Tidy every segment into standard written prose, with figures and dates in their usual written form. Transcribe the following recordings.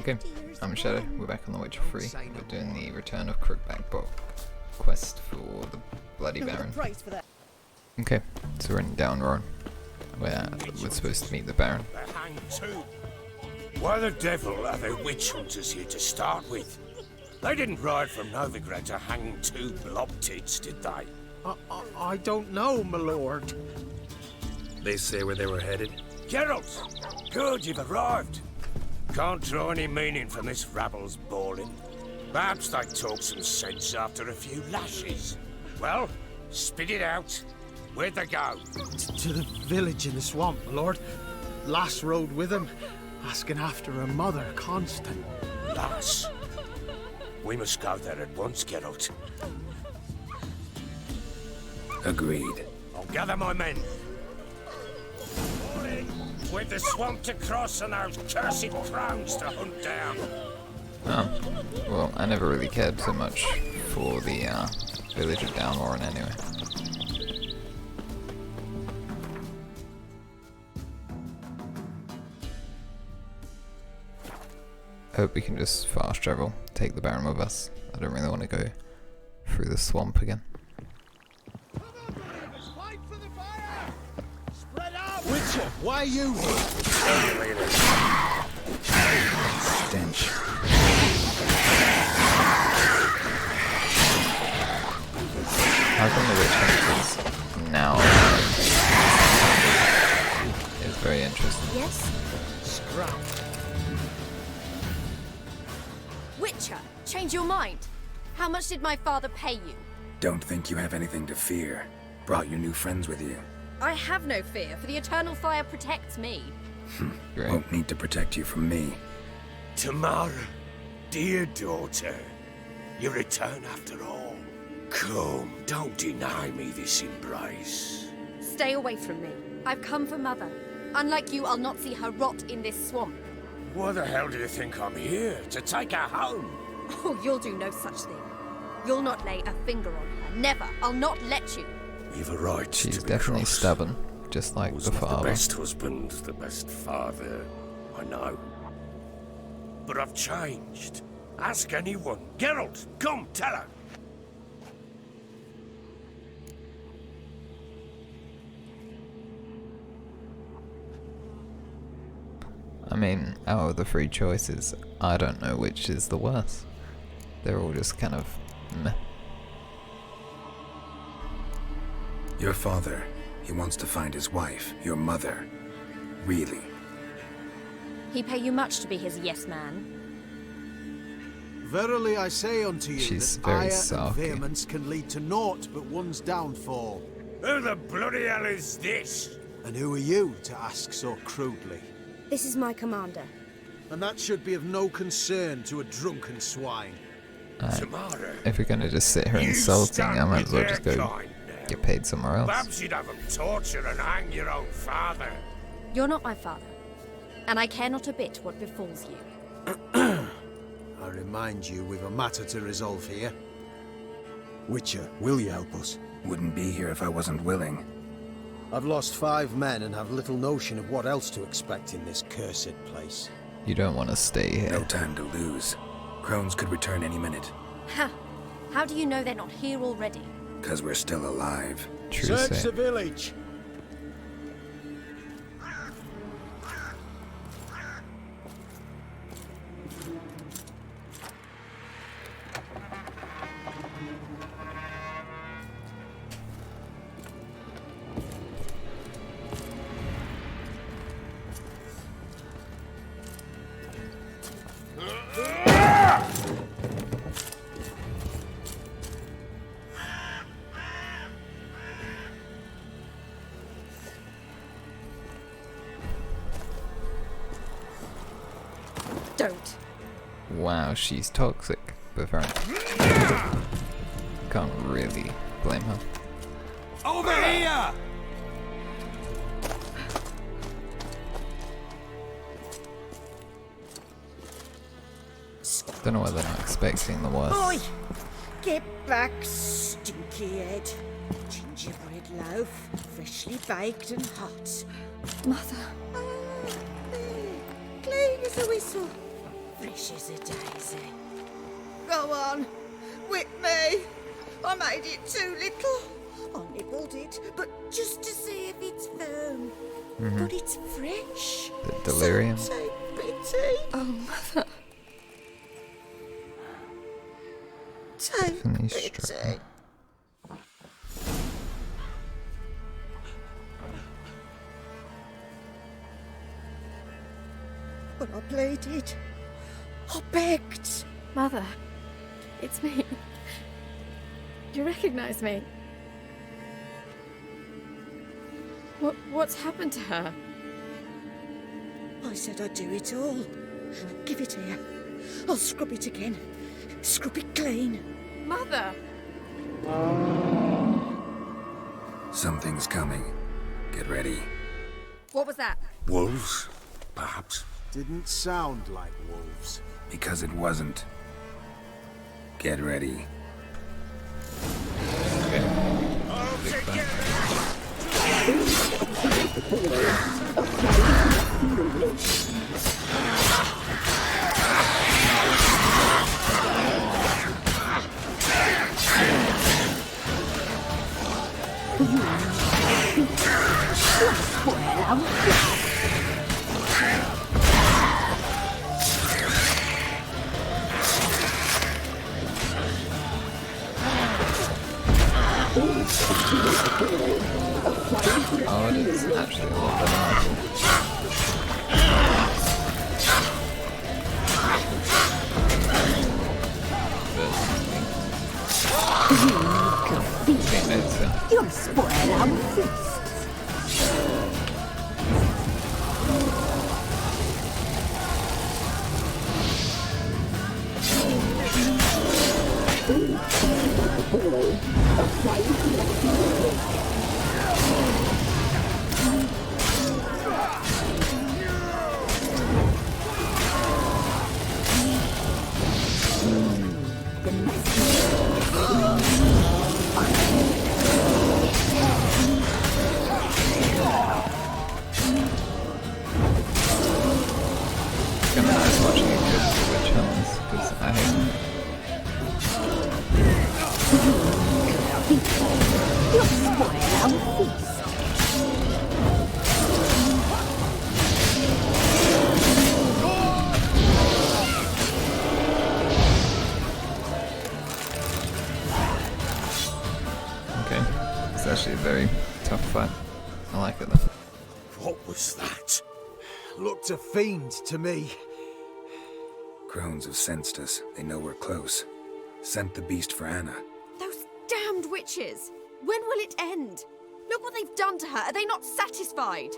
Okay, I'm Shyaerdow. We're back on The Witcher 3. We're doing the Return of Crookback Bog quest for the Bloody Baron. Okay, so we're in Downroar, where we're supposed to meet the Baron. They're hanged too. Why the devil are there witch hunters here to start with? They didn't ride from Novigrad to hang two blob tits, did they? I don't know, my lord. They say where they were headed? Geralt! Good, you've arrived. Can't draw any meaning from this rabble's bawling. Perhaps they talk some sense after a few lashes. Well, spit it out. Where'd they go? To the village in the swamp, my lord. Lass rode with him, asking after her mother, Constant. Lass? We must go there at once, Geralt. Agreed. I'll gather my men. With the swamp to cross and those cursed crones to hunt down. Oh, well, I never really cared so much for the village of Downroar anyway. Hope we can just fast travel, take the Baron with us. I don't really want to go through the swamp again. Witcher, why are you here? Stench. How come the witch hunters now is very interesting. Yes? Scrap. Witcher, change your mind. How much did my father pay you? Don't think you have anything to fear. Brought your new friends with you. I have no fear, for the eternal fire protects me. Great. Won't need to protect you from me. Tamara, dear daughter, you return after all. Come, don't deny me this embrace. Stay away from me. I've come for Mother. Unlike you, I'll not see her rot in this swamp. Why the hell do you think I'm here? To take her home? Oh, you'll do no such thing. You'll not lay a finger on her. Never. I'll not let you. You've a right She's to be definitely cross. stubborn, just like the Wasn't the father. best husband, the best father, I know. But I've changed. Ask anyone. Geralt, come, tell her. I mean, out of the three choices, I don't know which is the worst. They're all just kind of meh. Your father, he wants to find his wife, your mother. Really? He pay you much to be his yes man. Verily I say unto you She's that very ire and sulky. vehemence can lead to naught but one's downfall. Who the bloody hell is this? And who are you to ask so crudely? This is my commander. And that should be of no concern to a drunken swine. Tamara. If we're gonna just sit here You insulting, I stand might as well with just their go kind now. get paid somewhere else. Perhaps you'd have them torture and hang your own father. You're not my father. And I care not a bit what befalls you. I remind you we've a matter to resolve here. Witcher, will you help us? Wouldn't be here if I wasn't willing. I've lost 5 men and have little notion of what else to expect in this cursed place. You don't want to stay here. No time to lose. Crones could return any minute. Ha! How do you know they're not here already? 'Cause we're still alive. True Search say. the village! Don't. Wow, she's toxic, but very. Can't really blame her. Over here! Don't know whether they're not expecting the worst. Oi! Get back, stinky head. Gingerbread loaf, freshly baked and hot. Mother. Clean as a whistle. fresh as a daisy. Go on, whip me. I made it too little. I nibbled it, but just to see if it's firm. But it's fresh. The delirium. So take pity. Oh, Mother. Take Definitely pity. struck. But I pleaded. I begged. Mother, it's me. You recognise me? What's happened to her? I said I'd do it all. Give it here. I'll scrub it again. Scrub it clean. Mother! Something's coming. Get ready. What was that? Wolves, perhaps? Didn't sound like wolves. Because it wasn't. Get ready. Oh, it is actually a lot better. You'll spoil our feast. Kind of nice watching it go to the witch hunts, because I hate them. You'll spoil our feast. Okay, it's actually a very tough fight. I like it though. What was that? Looked a fiend to me. Crones have sensed us. They know we're close. Sent the beast for Anna. Those damned witches! When will it end? Look what they've done to her. Are they not satisfied?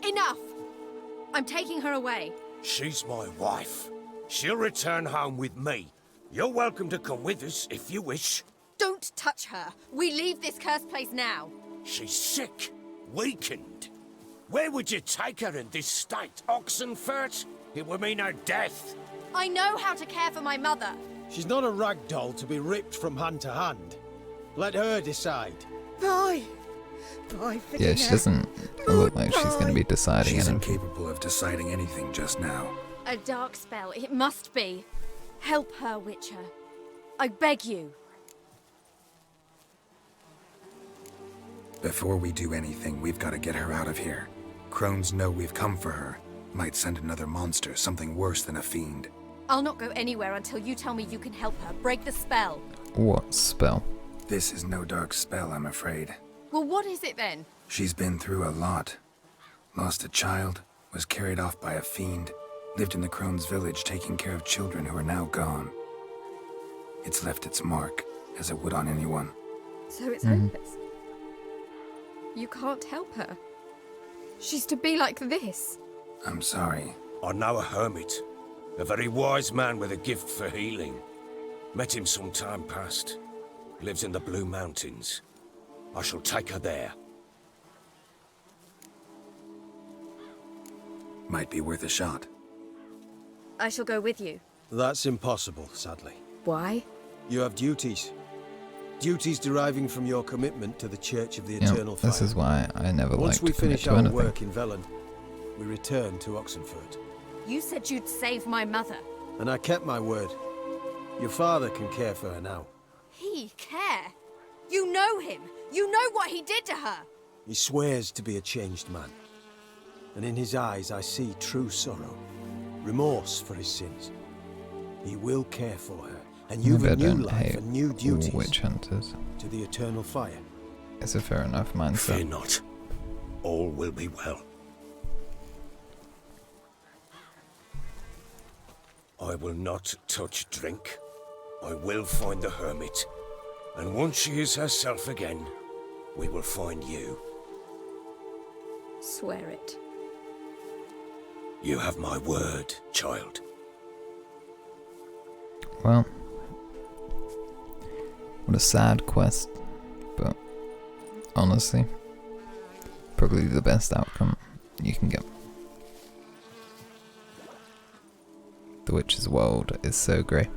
Enough! I'm taking her away. She's my wife. She'll return home with me. You're welcome to come with us if you wish. Don't touch her. We leave this cursed place now. She's sick, weakened. Where would you take her in this state? Oxenfurt? It would mean her death. I know how to care for my mother. She's not a rag doll to be ripped from hand to hand. Let her decide. Bye. Bye for Yeah, dinner. she doesn't look like she's going to be deciding She's anything. incapable of deciding anything just now. A dark spell. It must be. Help her, Witcher. I beg you. Before we do anything, we've got to get her out of here. Crones know we've come for her. Might send another monster, something worse than a fiend. I'll not go anywhere until you tell me you can help her. Break the spell. What spell? This is no dark spell, I'm afraid. Well, what is it then? She's been through a lot. Lost a child, was carried off by a fiend, lived in the Crone's village taking care of children who are now gone. It's left its mark, as it would on anyone. So it's hopeless. You can't help her. She's to be like this. I'm sorry. I know a hermit. A very wise man with a gift for healing. Met him some time past. Lives in the Blue Mountains. I shall take her there. Might be worth a shot. I shall go with you. That's impossible, sadly. Why? You have duties. Duties deriving from your commitment to the Church of the Yeah, Eternal Fire. this is why I never Once like we to commit finish to our anything. work in Velen, we return to Oxenfurt. You said you'd save my mother. And I kept my word. Your father can care for her now. He care? You know him. You know what he did to her. He swears to be a changed man. And in his eyes I see true sorrow. Remorse for his sins. He will care for her. And you've a new life and new duties. Witch hunters. To the eternal fire. It's a fair enough mindset. Fear not. All will be well. I will not touch drink. I will find the hermit. And once she is herself again, we will find you. Swear it. You have my word, child. Well, what a sad quest, but honestly, probably the best outcome you can get. The Witch's world is so great.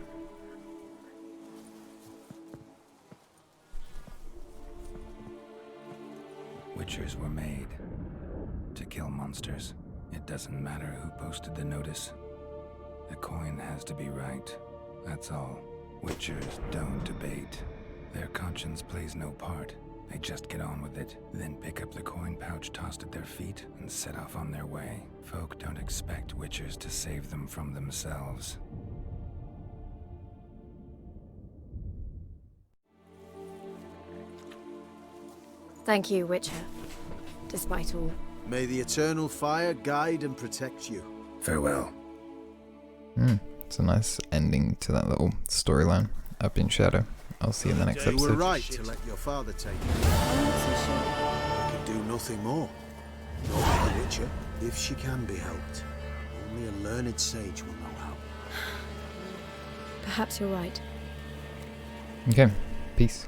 Witchers were made to kill monsters. It doesn't matter who posted the notice. The coin has to be right. That's all. Witchers don't debate. Their conscience plays no part. They just get on with it, then pick up the coin pouch tossed at their feet and set off on their way. Folk don't expect Witchers to save them from themselves. Thank you, Witcher. Despite all. May the eternal fire guide and protect you. Farewell. It's a nice ending to that little storyline. I've been Shyaerdow. I'll see you in the next You were episode. right to let your father take you. I can do nothing more. Nor the Witcher, if she can be helped. Only a learned sage will know how. Perhaps you're right. Okay, peace.